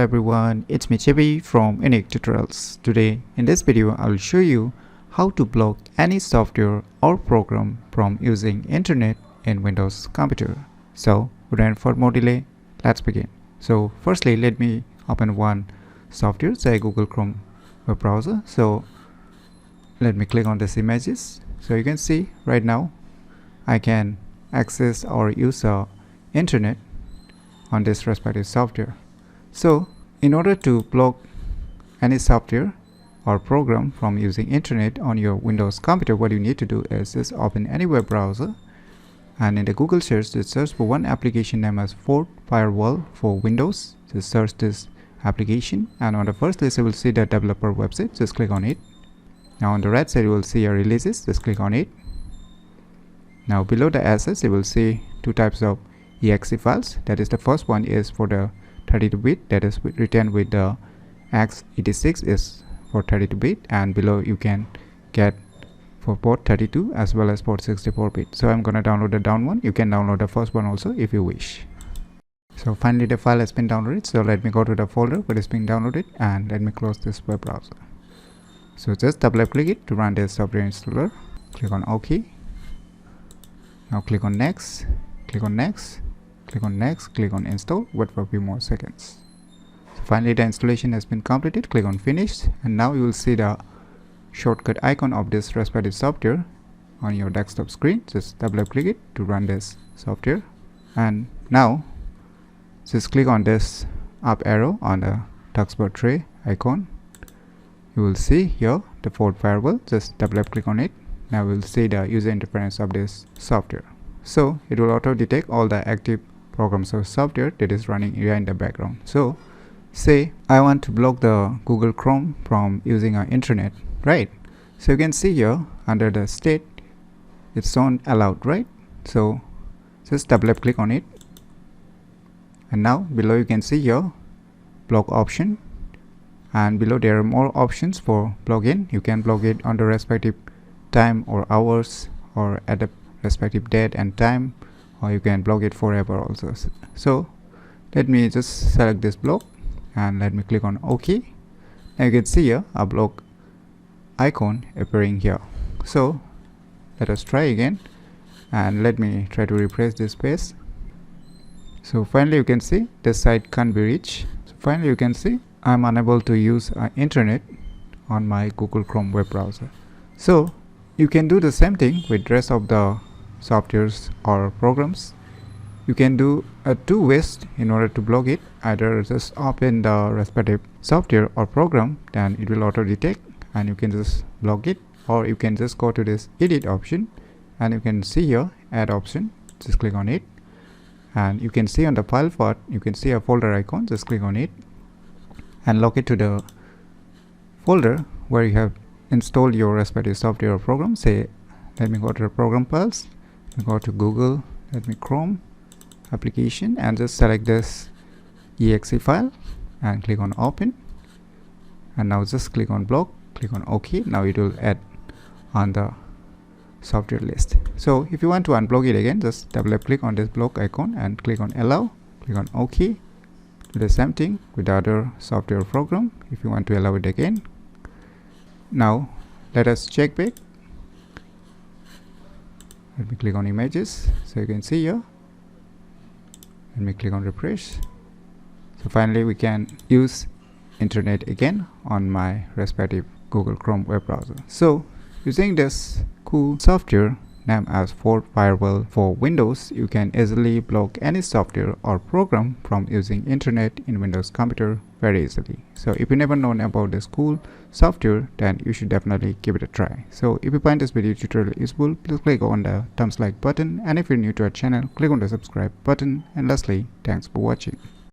Hello everyone, it's me Chebi from Unique Tutorials. Today in this video I will show you how to block any software or program from using internet in Windows computer. So without further more delay, let's begin. So firstly let me open one software, say Google Chrome web browser. So let me click on this images. So you can see right now I can access or use the internet on this respective software. So in order to block any software or program from using internet on your Windows computer, what you need to do is just open any web browser and in the Google search just search for one application named as FortiFirewall for Windows. Just search this application and on the first list you will see the developer website. Just click on it. Now on the right side you will see your releases. Just click on it. Now below the assets you will see two types of exe files. That is, the first one is for the 32-bit, that is written with the x86 is for 32-bit, and below you can get for port 32 as well as port 64-bit. So I'm gonna download the down one. You can download the first one also if you wish. So finally the file has been downloaded. So let me go to the folder where it's being downloaded and let me close this web browser. So just double click it to run this software installer. Click on OK. Now click on next, click on next, click on next, click on install. Wait for a few more seconds. So finally the installation has been completed. Click on finish and now you will see the shortcut icon of this respective software on your desktop screen. Just double click it to run this software and now just click on this up arrow on the taskbar tray icon. You will see here the FortiFirewall. Just double click on it. Now we will see the user interface of this software. So it will auto detect all the active programs or software that is running here in the background. So say I want to block the Google Chrome from using our internet, right? So you can see here under the state it's on allowed, right? So just double click on it and now below you can see here block option, and below there are more options for plugin. You can block it on the respective time or hours or at the respective date and time, or you can block it forever also. So let me just select this block and let me click on OK. Now you can see here a block icon appearing here. So let us try again and let me try to refresh this page. So finally you can see this site can't be reached. So finally you can see I'm unable to use internet on my Google Chrome web browser. So you can do the same thing with rest of the softwares or programs. You can do two ways in order to block it. Either just open the respective software or program, then it will auto detect and you can just block it, or you can just go to this edit option and you can see here add option. Just click on it and you can see on the file path you can see a folder icon. Just click on it and lock it to the folder where you have installed your respective software or program. Say let me go to the program files, go to Google, let me Chrome application and just select this exe file and click on open, and now just click on block, click on OK. Now it will add on the software list. So if you want to unblock it again, just double click on this block icon and click on allow, click on OK. Do the same thing with the other software program if you want to allow it again. Now let us check back. Let me click on images. So you can see here. Let me click on refresh. So finally we can use internet again on my respective Google Chrome web browser. So using this cool software named as FortiFirewall for Windows, you can easily block any software or program from using internet in Windows computer very easily. So if you never known about this cool software, then you should definitely give it a try. So if you find this video tutorial useful, please click on the thumbs like button, and if you're new to our channel, click on the subscribe button, and lastly, thanks for watching.